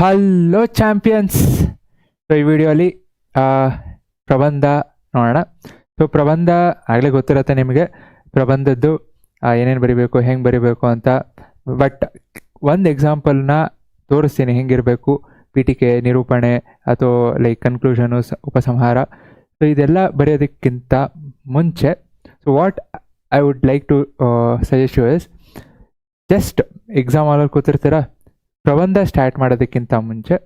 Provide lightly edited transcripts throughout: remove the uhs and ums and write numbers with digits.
Hello champions. So ಈ ವಿಡಿಯೋಲಿ ಪ್ರಬಂಧ ನೋಡೋಣ. ಸೊ ಪ್ರಬಂಧ ಆಗಲೇ ಗೊತ್ತಿರುತ್ತೆ ನಿಮಗೆ, ಪ್ರಬಂಧದ್ದು ಏನೇನು ಬರಿಬೇಕು, ಹೆಂಗೆ ಬರಿಬೇಕು ಅಂತ. ಬಟ್ ಒಂದು ಎಕ್ಸಾಂಪಲ್ನ ತೋರಿಸ್ತೀನಿ ಹೆಂಗಿರಬೇಕು, ಪೀಠಿಕೆ, ನಿರೂಪಣೆ ಅಥವಾ ಲೈಕ್ ಕನ್ಕ್ಲೂಷನು, ಉಪಸಂಹಾರ. ಸೊ ಇದೆಲ್ಲ ಬರೆಯೋದಕ್ಕಿಂತ ಮುಂಚೆ, so what I would like to suggest you is, just exam ಹಾಲಲ್ಲಿ ಕೂತಿರ್ತೀರ, ಪ್ರಬಂಧ ಸ್ಟಾರ್ಟ್ ಮಾಡೋದಕ್ಕಿಂತ ಮುಂಚೆ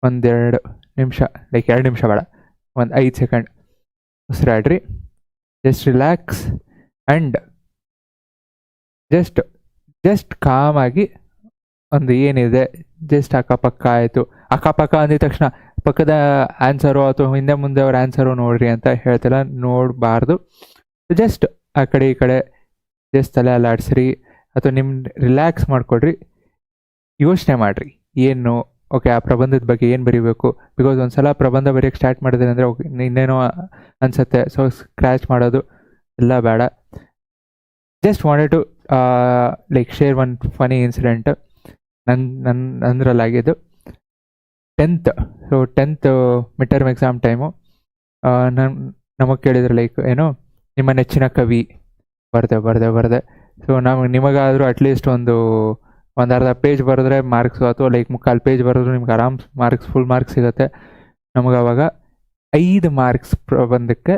ಒಂದೆರಡು ನಿಮಿಷ, ಲೈಕ್ 2 ನಿಮಿಷ ಬೇಡ, ಒಂದು 5 ಸೆಕೆಂಡ್ ಉಸಿರಾಡ್ರಿ. ಜಸ್ಟ್ ರಿಲ್ಯಾಕ್ಸ್ ಆ್ಯಂಡ್ ಜಸ್ಟ್ ಕಾಮಾಗಿ ಒಂದು ಏನಿದೆ ಜಸ್ಟ್ ಅಕ್ಕಪಕ್ಕ ಆಯಿತು. ಅಕ್ಕಪಕ್ಕ ಅಂದಿದ ತಕ್ಷಣ ಪಕ್ಕದ ಆನ್ಸರು ಅಥವಾ ಹಿಂದೆ ಮುಂದೆ ಅವ್ರ ಆನ್ಸರು ನೋಡ್ರಿ ಅಂತ ಹೇಳ್ತಿಲ್ಲ, ನೋಡಬಾರ್ದು. ಜಸ್ಟ್ ಆ ಕಡೆ ಈ ಕಡೆ ಜಸ್ಟ್ ತಲೆ ಅಲ್ಲಾಡಿಸ್ರಿ ಅಥವಾ ನಿಮ್ಮ ರಿಲ್ಯಾಕ್ಸ್ ಮಾಡಿಕೊಡ್ರಿ. ಯೋಚನೆ ಮಾಡಿರಿ ಏನು, ಓಕೆ ಆ ಪ್ರಬಂಧದ ಬಗ್ಗೆ ಏನು ಬರೀಬೇಕು. ಬಿಕಾಸ್ ಒಂದು ಸಲ ಪ್ರಬಂಧ ಬರೆಯೋಕ್ಕೆ ಸ್ಟಾರ್ಟ್ ಮಾಡಿದ್ರೆ ಅಂದರೆ ಓಕೆ ಇನ್ನೇನೋ ಅನಿಸುತ್ತೆ. ಸೊ ಸ್ಕ್ರ್ಯಾಚ್ ಮಾಡೋದು ಎಲ್ಲ ಬೇಡ. Just wanted to like share one funny incident ನಂದ್ರಲ್ಲಾಗಿದ್ದು. 10th, so 10th mid term exam time ನಮಗೆ ಕೇಳಿದ್ರು ಲೈಕ್ ಏನು ನಿಮ್ಮ ನೆಚ್ಚಿನ ಕವಿ. ಬರ್ದೆ. ಸೊ ನಿಮಗಾದರೂ ಅಟ್ಲೀಸ್ಟ್ ಒಂದು ಅರ್ಧ ಪೇಜ್ ಬರೆದ್ರೆ ಮಾರ್ಕ್ಸು, ಅಥವಾ ಲೈಕ್ 3/4 ಪೇಜ್ ಬರೆದ್ರು ನಿಮ್ಗೆ ಆರಾಮ್ ಮಾರ್ಕ್ಸ್, ಫುಲ್ ಮಾರ್ಕ್ಸ್ ಸಿಗುತ್ತೆ. ನಮಗೆ ಅವಾಗ 5 ಮಾರ್ಕ್ಸ್ ಪ್ರಬಂಧಕ್ಕೆ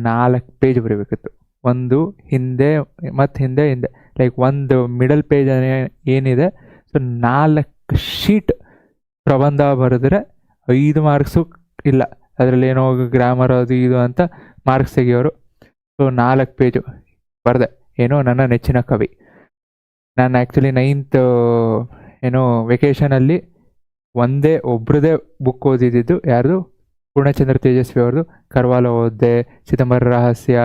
4 ಪೇಜ್ ಬರೀಬೇಕಿತ್ತು. ಒಂದು ಹಿಂದೆ ಮತ್ತು ಹಿಂದೆ ಲೈಕ್ ಒಂದು ಮಿಡಲ್ ಪೇಜ್ ಏನಿದೆ, ಸೊ 4 ಶೀಟ್ ಪ್ರಬಂಧ ಬರೆದ್ರೆ 5 ಮಾರ್ಕ್ಸು ಇಲ್ಲ. ಅದರಲ್ಲಿ ಏನೋ ಗ್ರಾಮರ್ ಅದು ಇದು ಅಂತ ಮಾರ್ಕ್ಸ್ ತೆಗಿಯೋರು. ಸೊ 4 ಪೇಜು ಬರೆದೆ, ಏನೋ ನನ್ನ ನೆಚ್ಚಿನ ಕವಿ. ನಾನು ಆ್ಯಕ್ಚುಲಿ 9th ಏನೋ ವೆಕೇಷನಲ್ಲಿ ಒಬ್ರದೇ ಬುಕ್ ಓದಿದ್ದು. ಯಾರ್ದು? ಪೂರ್ಣಚಂದ್ರ ತೇಜಸ್ವಿ ಅವ್ರದ್ದು ಕರ್ವಾಲೋ ಓದಿದೆ, ಚಿದಂಬರ ರಹಸ್ಯ,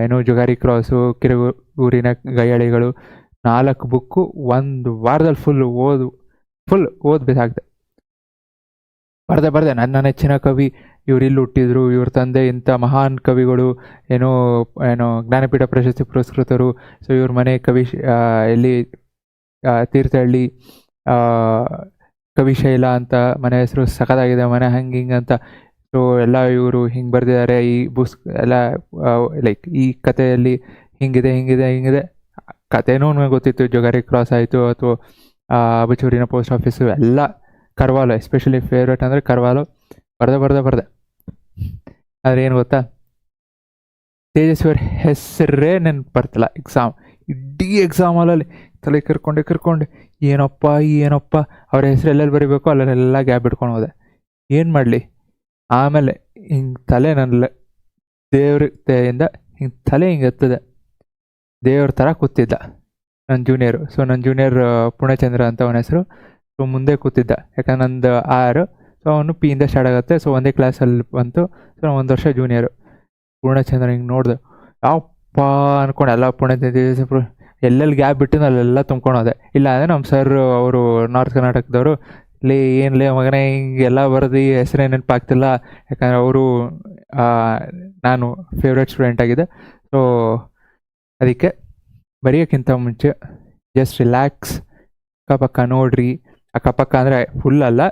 ಏನೋ ಜುಗಾರಿ ಕ್ರಾಸು, ಕಿರುಗೂರಿನ ಗಯ್ಯಾಳಿಗಳು. 4 ಬುಕ್ಕು ಒಂದು ವಾರದಲ್ಲಿ ಫುಲ್ ಓದಬೇಕಾಗ್ದೆ. ಬರ್ದೆ ನನ್ನ ನೆಚ್ಚಿನ ಕವಿ ಇವ್ರು ಇಲ್ಲಿ ಹುಟ್ಟಿದ್ರು, ಇವ್ರ ತಂದೆ ಇಂಥ ಮಹಾನ್ ಕವಿಗಳು, ಏನೋ ಜ್ಞಾನಪೀಠ ಪ್ರಶಸ್ತಿ ಪುರಸ್ಕೃತರು. ಸೊ ಇವ್ರ ಮನೆ ಎಲ್ಲಿ ತೀರ್ಥಹಳ್ಳಿ, ಕವಿಶೈಲ ಅಂತ ಮನೆ ಹೆಸರು, ಸಖತ್ತಾಗಿದೆ ಮನೆ, ಹಿಂಗೆ ಅಂತ. ಸೊ ಎಲ್ಲ ಇವರು ಹಿಂಗೆ ಬರೆದಿದ್ದಾರೆ, ಈ ಬುಕ್ಸ್ ಎಲ್ಲ ಲೈಕ್ ಈ ಕಥೆಯಲ್ಲಿ ಹಿಂಗಿದೆ. ಕಥೆನೂ ನನಗೆ ಗೊತ್ತಿತ್ತು, ಜೋಗಾರಿ ಕ್ರಾಸ್ ಆಯಿತು ಅಥವಾ ಅಬಚೂರಿನ ಪೋಸ್ಟ್ ಆಫೀಸು ಎಲ್ಲ. ಕರ್ವಾಲೋ ಎಸ್ಪೆಷಲಿ ಫೇವ್ರೇಟ್ ಅಂದರೆ ಕರ್ವಾಲೋ. ಬರ್ದೆ. ಆದರೆ ಏನು ಗೊತ್ತಾ, ತೇಜಸ್ವಿಯವ್ರ ಹೆಸರೇ ನೆನಪು ಬರ್ತಿಲ್ಲ. ಇಡೀ ಎಕ್ಸಾಮ್ ಹಾಲಲ್ಲಿ ತಲೆ ಕರ್ಕೊಂಡು ಏನಪ್ಪ ಅವ್ರ ಹೆಸರು ಎಲ್ಲೆಲ್ಲಿ ಬರೀಬೇಕು ಅಲ್ಲೆಲ್ಲ ಗ್ಯಾಪ್ ಇಟ್ಕೊಂಡು ಹೋದೆ. ಏನು ಮಾಡಲಿ, ಆಮೇಲೆ ಹಿಂಗೆ ತಲೆ ನನ್ನ ದೇವ್ರ ದಯೆಯಿಂದ ತಲೆ ಹಿಂಗೆ ಎತ್ತದೆ. ದೇವ್ರ ಥರ ಕೂತಿದ್ದ ನನ್ನ ಜೂನಿಯರು. ಸೊ ನನ್ನ ಜೂನಿಯರ್ ಪೂರ್ಣಚಂದ್ರ ಅಂತ ಅವನ ಹೆಸರು. ಸೊ ಮುಂದೆ ಕೂತಿದ್ದ, ಯಾಕಂದ್ರೆ ನಂದು 6, ಸೊ ಅವನು ಪಿಯಿಂದ ಸ್ಟಾರ್ಟ್ ಆಗುತ್ತೆ. ಸೊ ಒಂದೇ ಕ್ಲಾಸಲ್ಲಿ ಬಂತು. ಸೊ ನಾನು 1 ವರ್ಷ ಜೂನಿಯರು. ಪೂರ್ಣಚಂದ್ರ ಹಿಂಗೆ ನೋಡಿದೆ, ಯಾವಪ್ಪ ಅಂದ್ಕೊಂಡು ಎಲ್ಲ ಪೂರ್ಣಚಂದ್ರ ಎಲ್ಲೆಲ್ಲಿ ಗ್ಯಾಪ್ ಬಿಟ್ಟು ಅಲ್ಲೆಲ್ಲ ತುಂಬ್ಕೊಂಡು ಹೋದೆ. ಇಲ್ಲ ಅಂದರೆ ನಮ್ಮ ಸರ್ ಅವರು ನಾರ್ತ್ ಕರ್ನಾಟಕದವರು, ಏನ್ಲೇ ಮಗನೇ ಹಿಂಗೆಲ್ಲ ಬರೆದು ಹೆಸರೇ ನೆನಪಾಗ್ತಿಲ್ಲ. ಯಾಕಂದರೆ ಅವರು ನಾನು ಫೇವ್ರೇಟ್ ಸ್ಟೂಡೆಂಟ್ ಆಗಿದೆ. ಸೊ ಅದಕ್ಕೆ ಬರೆಯೋಕ್ಕಿಂತ ಮುಂಚೆ ಜಸ್ಟ್ ರಿಲ್ಯಾಕ್ಸ್, ಅಕ್ಕಪಕ್ಕ ನೋಡ್ರಿ. ಅಕ್ಕಪಕ್ಕ ಅಂದರೆ ಫುಲ್ ಅಲ್ಲ,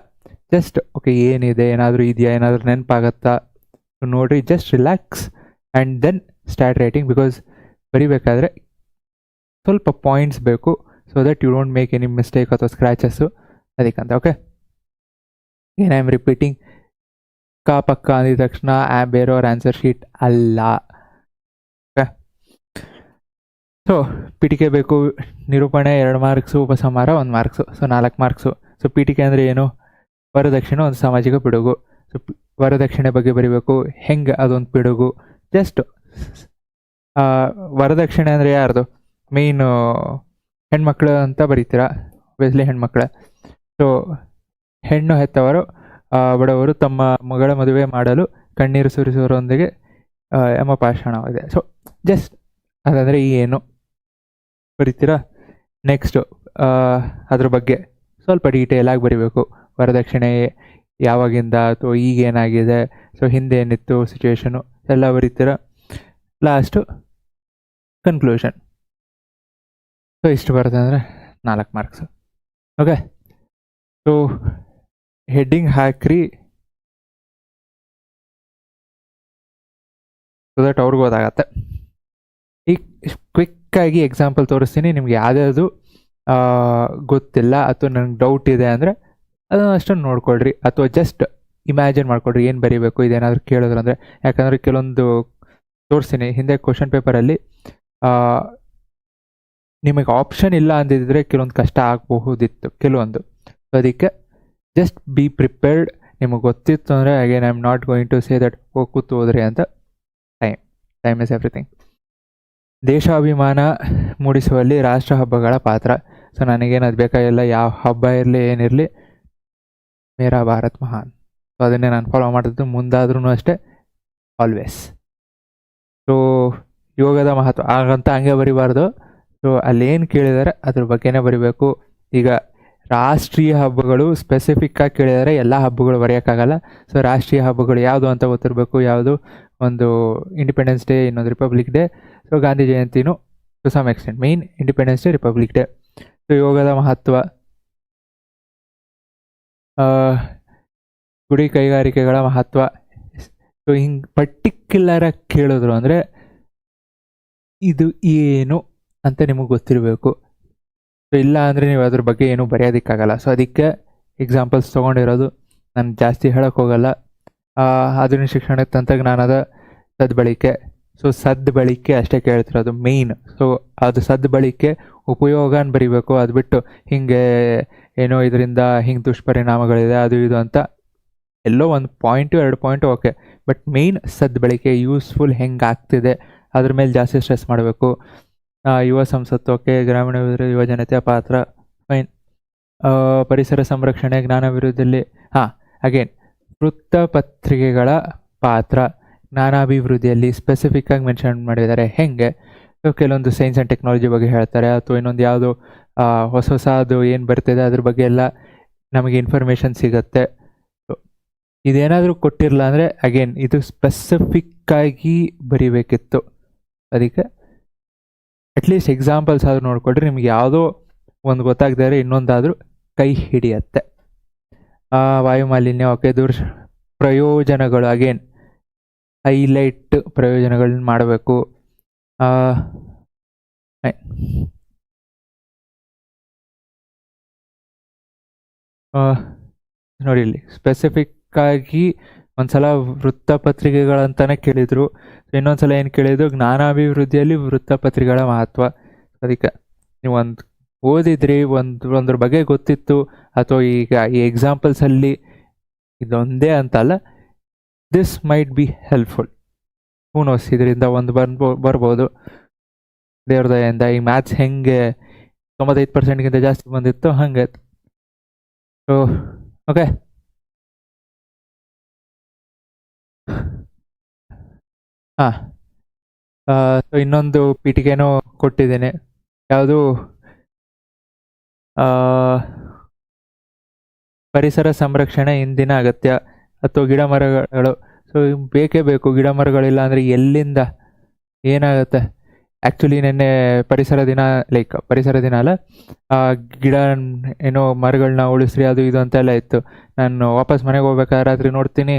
ಜಸ್ಟ್ ಓಕೆ ಏನಿದೆ, ಏನಾದರೂ ಇದೆಯಾ, ಏನಾದರೂ ನೆನಪಾಗತ್ತಾ ನೋಡಿರಿ. Just relax and then start writing. Because ಬರಿಬೇಕಾದ್ರೆ ಸ್ವಲ್ಪ ಪಾಯಿಂಟ್ಸ್ ಬೇಕು, so that you don't make any mistake ಅಥವಾ ಸ್ಕ್ರ್ಯಾಚಸ್ಸು. ಅದಕ್ಕಂತ ಓಕೆ. ಏನು ಐ ಆಮ್ ರಿಪೀಟಿಂಗ್, ಪಕ್ಕ ಅಂದಿದ ತಕ್ಷಣ ಬೇರೆಯವ್ರ ಆನ್ಸರ್ ಶೀಟ್ ಅಲ್ಲ. ಓಕೆ. ಸೊ ಪೀಠಿಕೆ ಬೇಕು, ನಿರೂಪಣೆ 2 ಮಾರ್ಕ್ಸು, ಉಪಸಂಹಾರ 1 ಮಾರ್ಕ್ಸು, ಸೊ 4 ಮಾರ್ಕ್ಸು. ಸೊ ಪೀಠಿಕೆ ಅಂದರೆ ಏನು? ವರದಕ್ಷಿಣೆ ಒಂದು ಸಾಮಾಜಿಕ ಪಿಡುಗು. ಸೊ ವರದಕ್ಷಿಣೆ ಬಗ್ಗೆ ಬರೀಬೇಕು, ಹೆಂಗೆ ಅದೊಂದು ಪಿಡುಗು. ಜಸ್ಟ್ ವರದಕ್ಷಿಣೆ ಅಂದರೆ ಯಾರ್ದು? ಮೇಯ್ನು ಹೆಣ್ಮಕ್ಳು ಅಂತ ಬರೀತೀರಾ, ಒಬ್ವಿಯಸ್ಲಿ ಹೆಣ್ಮಕ್ಳು. ಸೊ ಹೆಣ್ಣು ಹೆತ್ತವರು, ಬಡವರು ತಮ್ಮ ಮಗಳ ಮದುವೆ ಮಾಡಲು ಕಣ್ಣೀರು ಸುರಿಸುವರೊಂದಿಗೆ ಎಂಬ ಭಾಷಣವಿದೆ. ಸೊ ಜಸ್ಟ್ ಅದಂದರೆ ಏನು ಬರೀತೀರಾ. ನೆಕ್ಸ್ಟು ಅದ್ರ ಬಗ್ಗೆ ಸ್ವಲ್ಪ ಡೀಟೇಲಾಗಿ ಬರೀಬೇಕು. ವರದಕ್ಷಿಣೆ ಯಾವಾಗಿಂದ ಅಥವಾ ಈಗೇನಾಗಿದೆ, ಸೊ ಹಿಂದೆ ಏನಿತ್ತು ಸಿಚುವೇಶನು ಎಲ್ಲ ಬರೀತೀರ. Last conclusion. ಸೊ ಇಷ್ಟು ಬರುತ್ತೆ ಅಂದರೆ 4 ಮಾರ್ಕ್ಸು. ಓಕೆ. ಸೊ ಹೆಡ್ಡಿಂಗ್ ಹಾಕ್ರಿ ಸೊ ದಟ್ ಅವ್ರಿಗೂ ಗೊತ್ತಾಗತ್ತೆ. ಈಗ ಕ್ವಿಕ್ಕಾಗಿ ಎಕ್ಸಾಂಪಲ್ ತೋರಿಸ್ತೀನಿ, ನಿಮ್ಗೆ ಯಾವುದ್ಯಾವುದು ಗೊತ್ತಿಲ್ಲ ಅಥವಾ ನನಗೆ ಡೌಟ್ ಇದೆ ಅಂದರೆ ಅದನ್ನು ಅಷ್ಟೊಂದು ನೋಡ್ಕೊಳ್ರಿ, ಅಥವಾ ಜಸ್ಟ್ ಇಮ್ಯಾಜಿನ್ ಮಾಡ್ಕೊಳ್ರಿ ಏನು ಬರೀಬೇಕು ಇದೇನಾದರೂ ಕೇಳಿದ್ರು ಅಂದರೆ. ಯಾಕಂದರೆ ಕೆಲವೊಂದು ತೋರಿಸ್ತೀನಿ ಹಿಂದೆ ಕ್ವಶನ್ ಪೇಪರಲ್ಲಿ ನಿಮಗೆ ಆಪ್ಷನ್ ಇಲ್ಲ ಅಂದಿದ್ರೆ ಕೆಲವೊಂದು ಕಷ್ಟ ಆಗಬಹುದಿತ್ತು ಕೆಲವೊಂದು. ಸೊ ಅದಕ್ಕೆ ಜಸ್ಟ್ ಬಿ ಪ್ರಿಪೇರ್ಡ್. ನಿಮಗೆ ಗೊತ್ತಿತ್ತು ಅಂದರೆ again I am not going to say that ಕೂತು ಹೋದ್ರಿ ಅಂತ. Time is everything. ದೇಶಾಭಿಮಾನ ಮೂಡಿಸುವಲ್ಲಿ ರಾಷ್ಟ್ರ ಹಬ್ಬಗಳ ಪಾತ್ರ. ಸೊ ನನಗೇನು ಅದು ಬೇಕಾಗಿಲ್ಲ, ಯಾವ ಹಬ್ಬ ಇರಲಿ ಏನಿರಲಿ, ಮೇರಾ ಭಾರತ್ ಮಹಾನ್. ಸೊ ಅದನ್ನೇ ನಾನು ಫಾಲೋ ಮಾಡ್ತಿದ್ದು ಮುಂದಾದ್ರೂ ಅಷ್ಟೇ, ಆಲ್ವೇಸ್. ಸೊ ಯೋಗದ ಮಹತ್ವ ಹಾಗಂತ ಹಂಗೆ ಬರಿಬಾರ್ದು. ಸೊ ಅಲ್ಲೇನು ಕೇಳಿದ್ದಾರೆ ಅದ್ರ ಬಗ್ಗೆನೇ ಬರಿಬೇಕು. ಈಗ ರಾಷ್ಟ್ರೀಯ ಹಬ್ಬಗಳು ಸ್ಪೆಸಿಫಿಕ್ಕಾಗಿ ಕೇಳಿದರೆ ಎಲ್ಲ ಹಬ್ಬಗಳು ಬರೆಯೋಕ್ಕಾಗಲ್ಲ. ಸೊ ರಾಷ್ಟ್ರೀಯ ಹಬ್ಬಗಳು ಯಾವುದು ಅಂತ ಗೊತ್ತಿರಬೇಕು. ಯಾವುದು ಒಂದು ಇಂಡಿಪೆಂಡೆನ್ಸ್ ಡೇ, ಇನ್ನೊಂದು ರಿಪಬ್ಲಿಕ್ ಡೇ, ಸೊ ಗಾಂಧಿ ಜಯಂತಿನೂ to some extent. Main Independence Day, Republic Day. So ಯೋಗದ ಮಹತ್ವ, ಗುಡಿ ಕೈಗಾರಿಕೆಗಳ ಮಹತ್ವ. ಸೊ ಹಿಂಗೆ ಪರ್ಟಿಕ್ಯುಲರಾಗಿ ಕೇಳಿದ್ರು ಅಂದರೆ ಇದು ಏನು ಅಂತ ನಿಮಗೆ ಗೊತ್ತಿರಬೇಕು. ಸೊ ಇಲ್ಲ ಅಂದರೆ ನೀವು ಅದ್ರ ಬಗ್ಗೆ ಏನೂ ಬರೆಯೋದಕ್ಕಾಗಲ್ಲ. ಸೊ ಅದಕ್ಕೆ ಎಕ್ಸಾಂಪಲ್ಸ್ ತೊಗೊಂಡಿರೋದು, ನಾನು ಜಾಸ್ತಿ ಹೇಳೋಕ್ಕೆ ಹೋಗಲ್ಲ. ಆಧುನಿಕ ಶಿಕ್ಷಣ ತಂತ್ರಜ್ಞಾನದ ಸದ್ಬಳಕೆ. ಸೊ ಸದ್ಬಳಕೆ ಅಷ್ಟೇ ಕೇಳ್ತಿರೋದು ಮೇಯ್ನ್. ಸೊ ಅದು ಸದ್ಬಳಕೆ ಉಪಯೋಗನ ಬರಿಬೇಕು. ಅದು ಬಿಟ್ಟು ಹಿಂಗೆ ಏನೋ ಇದರಿಂದ ಹಿಂಗೆ ದುಷ್ಪರಿಣಾಮಗಳಿದೆ ಅದು ಇದು ಅಂತ ಎಲ್ಲೋ ಒಂದು point 2 point okay, but main ಸದ್ಬಳಕೆ, ಯೂಸ್ಫುಲ್ ಹೆಂಗೆ ಆಗ್ತಿದೆ ಅದ್ರ ಮೇಲೆ ಜಾಸ್ತಿ ಸ್ಟ್ರೆಸ್ ಮಾಡಬೇಕು. ಯುವ ಸಂಸತ್ತು ಓಕೆ, ಗ್ರಾಮೀಣ ಯುವಜನತೆಯ ಪಾತ್ರ ಫೈನ್. ಪರಿಸರ ಸಂರಕ್ಷಣೆ, ಜ್ಞಾನಾಭಿವೃದ್ಧಿಯಲ್ಲಿ ಅಗೇನ್ ವೃತ್ತಪತ್ರಿಕೆಗಳ ಪಾತ್ರ ಜ್ಞಾನಾಭಿವೃದ್ಧಿಯಲ್ಲಿ ಸ್ಪೆಸಿಫಿಕ್ಕಾಗಿ ಮೆನ್ಷನ್ ಮಾಡಿದ್ದಾರೆ. ಹೆಂಗೆ ಕೆಲವೊಂದು ಸೈನ್ಸ್ ಆ್ಯಂಡ್ ಟೆಕ್ನಾಲಜಿ ಬಗ್ಗೆ ಹೇಳ್ತಾರೆ, ಅಥವಾ ಇನ್ನೊಂದು ಯಾವುದೋ ಹೊಸದು ಏನು ಬರ್ತಿದೆ ಅದ್ರ ಬಗ್ಗೆ ಎಲ್ಲ ನಮಗೆ ಇನ್ಫಾರ್ಮೇಷನ್ ಸಿಗುತ್ತೆ. ಇದೇನಾದರೂ ಕೊಟ್ಟಿರಲ್ಲ ಅಂದರೆ ಅಗೇನ್ ಇದು ಸ್ಪೆಸಿಫಿಕ್ಕಾಗಿ ಬರಿಬೇಕಿತ್ತು. ಅದಕ್ಕೆ ಅಟ್ಲೀಸ್ಟ್ ಎಕ್ಸಾಂಪಲ್ಸ್ ಆದರೂ ನೋಡಿಕೊಡ್ರಿ, ನಿಮ್ಗೆ ಯಾವುದೋ ಒಂದು ಗೊತ್ತಾಗದೇ ಇನ್ನೊಂದಾದರೂ ಕೈ ಹಿಡಿಯತ್ತೆ. ವಾಯುಮಾಲಿನ್ಯ ಓಕೆ, ಪ್ರಯೋಜನಗಳು ಅಗೇನ್ ಹೈಲೈಟ್ ಪ್ರಯೋಜನಗಳನ್ನ ಮಾಡಬೇಕು. ನೋಡಿ ಇಲ್ಲಿ ಸ್ಪೆಸಿಫಿಕ್ಕಾಗಿ ಒಂದ್ಸಲ ವೃತ್ತಪತ್ರಿಕೆಗಳಂತಾನೆ ಕೇಳಿದರು, ಇನ್ನೊಂದ್ಸಲ ಏನು ಕೇಳಿದ್ರು ಜ್ಞಾನಾಭಿವೃದ್ಧಿಯಲ್ಲಿ ವೃತ್ತಪತ್ರಿಕೆಗಳ ಮಹತ್ವ. ಅದಕ್ಕೆ ನೀವು ಒಂದು ಓದಿದ್ರಿ, ಒಂದ್ರ ಬಗ್ಗೆ ಗೊತ್ತಿತ್ತು, ಅಥವಾ ಈಗ ಈ ಎಕ್ಸಾಂಪಲ್ಸಲ್ಲಿ ಇದೊಂದೇ ಅಂತಲ್ಲ, this might be helpful. Who knows, ಇದರಿಂದ ಒಂದು ಬರ್ಬೋದು ದೇವ್ರ ದಯೆಯಿಂದ. ಈ ಮ್ಯಾಥ್ಸ್ ಹೆಂಗೆ 95%ಗಿಂತ ಜಾಸ್ತಿ ಬಂದಿತ್ತು ಹಾಗೆ. ಸೊ ಓಕೆ, ಸೊ ಇನ್ನೊಂದು ಪೀಠಿಕೆನೂ ಕೊಟ್ಟಿದ್ದೇನೆ. ಯಾವುದು ಪರಿಸರ ಸಂರಕ್ಷಣೆ ಇಂದಿನ ಅಗತ್ಯ, ಅಥವಾ ಗಿಡ ಮರಗಳು. ಸೊ ಬೇಕೇ ಬೇಕು, ಗಿಡ ಮರಗಳಿಲ್ಲ ಅಂದರೆ ಎಲ್ಲಿಂದ ಏನಾಗುತ್ತೆ. ಆ್ಯಕ್ಚುಲಿ ನೆನ್ನೆ ಪರಿಸರ ದಿನ ಅಲ್ಲ, ಗಿಡ ಏನೋ ಮರಗಳನ್ನ ಉಳಿಸ್ರಿ ಅದು ಇದು ಅಂತೆಲ್ಲ ಇತ್ತು. ನಾನು ವಾಪಸ್ ಮನೆಗೆ ಹೋಗ್ಬೇಕಾದ್ರೆ ರಾತ್ರಿ ನೋಡ್ತೀನಿ,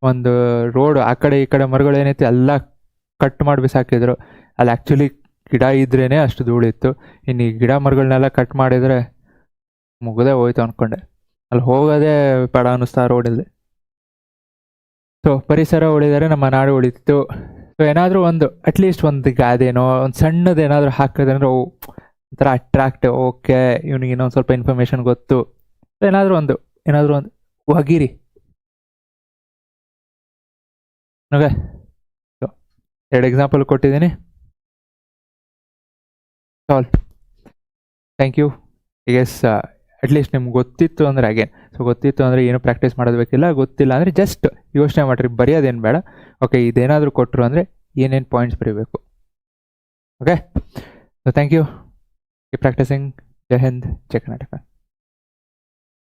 ಒಂದು ರೋಡ್ ಆ ಕಡೆ ಈ ಕಡೆ ಮರಗಳು ಏನೈತಿ ಎಲ್ಲ ಕಟ್ ಮಾಡಿ ಬಿಸಾಕಿದ್ರು. ಅಲ್ಲಿ ಆ್ಯಕ್ಚುಲಿ ಗಿಡ ಇದ್ರೇ ಅಷ್ಟು ಧೂಳಿತ್ತು. ಇನ್ನು ಈ ಗಿಡ ಮರಗಳನ್ನೆಲ್ಲ ಕಟ್ ಮಾಡಿದರೆ ಮುಗದೆ ಹೋಯ್ತು ಅಂದ್ಕೊಂಡೆ. ಅಲ್ಲಿ ಹೋಗೋದೇ ಬೇಡ ಅನ್ನಿಸ್ತಾ ರೋಡಲ್ಲಿ. ಸೊ ಪರಿಸರ ಉಳಿದರೆ ನಮ್ಮ ನಾಡು ಉಳಿತಿತ್ತು. ಸೊ ಏನಾದರೂ ಒಂದು ಅಟ್ಲೀಸ್ಟ್ ಒಂದು ಗಾದೆನೋ ಒಂದು ಸಣ್ಣದು ಏನಾದರೂ ಹಾಕಿದ್ರೆ ಒಂಥರ ಅಟ್ರಾಕ್ಟಿವ್. ಓಕೆ, ಇವನಿಗೆ ಇನ್ನೊಂದು ಸ್ವಲ್ಪ ಇನ್ಫಾರ್ಮೇಷನ್ ಗೊತ್ತು, ಏನಾದರೂ ಒಂದು ಒಗಿರಿ. ಓಕೆ, ಸೊ 2 ಎಕ್ಸಾಂಪಲ್ ಕೊಟ್ಟಿದ್ದೀನಿ. All thank you. Yes, at least ನಿಮ್ಗೆ ಗೊತ್ತಿತ್ತು ಅಂದರೆ ಅಗೇನ್, ಸೊ ಗೊತ್ತಿತ್ತು ಅಂದರೆ ಏನು ಪ್ರಾಕ್ಟೀಸ್ ಮಾಡೋದು ಬೇಕಿಲ್ಲ. ಗೊತ್ತಿಲ್ಲ ಅಂದರೆ ಜಸ್ಟ್ ಯೋಚನೆ ಮಾಡಿರಿ, ಬರೆಯೋದೇನು ಬೇಡ. ಓಕೆ, ಇದೇನಾದರೂ ಕೊಟ್ಟರು ಅಂದರೆ ಏನೇನು ಪಾಯಿಂಟ್ಸ್ ಬರೀಬೇಕು. Okay, so thank you. Keep practising. Jai Hind, Jai Karnataka.